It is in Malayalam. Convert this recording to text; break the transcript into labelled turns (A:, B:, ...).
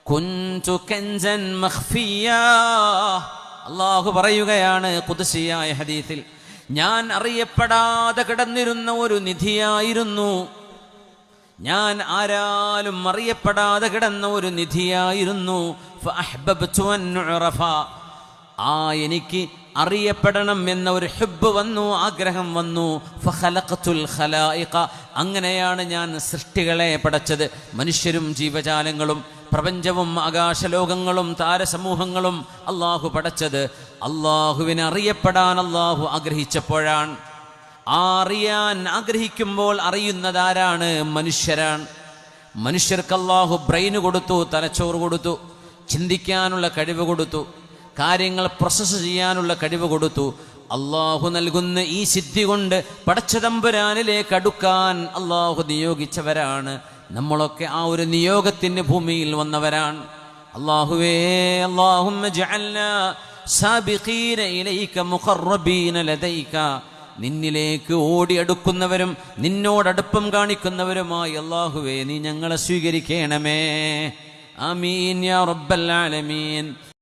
A: കുന്തു കൻസൻ മഖ്ഫിയാ. അല്ലാഹു പറയുകയാണ് ഖുദ്സിയായ ഹദീസിൽ, ഞാൻ അറിയപ്പെടാതെ കിടന്നിരുന്ന ഒരു നിധിയായിരുന്നു, ഞാൻ ആരാലും അറിയപ്പെടാതെ കിടന്ന ഒരു നിധിയായിരുന്നു. ഫഅഹ്ബബ്തു അൻ ഉറഫ, എനിക്ക് അറിയപ്പെടണം എന്ന ഒരു ഹുബ്ബ് വന്നു, ആഗ്രഹം വന്നു. ഫഖലഖതുൽ ഖലായിഖ, അങ്ങനെയാണ് ഞാൻ സൃഷ്ടികളെ പടച്ചത്. മനുഷ്യരും ജീവജാലങ്ങളും പ്രപഞ്ചവും ആകാശലോകങ്ങളും താരസമൂഹങ്ങളും അള്ളാഹു പടച്ചത് അള്ളാഹുവിനെ അറിയപ്പെടാൻ അള്ളാഹു ആഗ്രഹിച്ചപ്പോഴാണ്. അറിയാൻ ആഗ്രഹിക്കുമ്പോൾ അറിയുന്നതാരാണ്? മനുഷ്യരാണ്. മനുഷ്യർക്ക് അള്ളാഹു ബ്രെയിന് കൊടുത്തു, തലച്ചോറ് കൊടുത്തു, ചിന്തിക്കാനുള്ള കഴിവ് കൊടുത്തു, കാര്യങ്ങൾ പ്രോസസ്സ് ചെയ്യാനുള്ള കഴിവ് കൊടുത്തു. അള്ളാഹു നൽകുന്ന ഈ സിദ്ധി കൊണ്ട് പടച്ചതമ്പുരാനിലേക്ക് അടുക്കാൻ അള്ളാഹു നിയോഗിച്ചവരാണ് നമ്മളൊക്കെ. ആ ഒരു നിയോഗത്തിന് ഭൂമിയിൽ വന്നവരാണ്. അള്ളാഹുവേ, അല്ലാഹുമ്മ ജഅൽനാ സാബിഖീന ഇലൈക മുഖറബീന ലദൈക, നിന്നിലേക്ക് ഓടിയടുക്കുന്നവരും നിന്നോടടുപ്പം കാണിക്കുന്നവരുമായി അള്ളാഹുവേ നീ ഞങ്ങളെ സ്വീകരിക്കണമേ. ആമീൻ യാ റബ്ബൽ ആലമീൻ.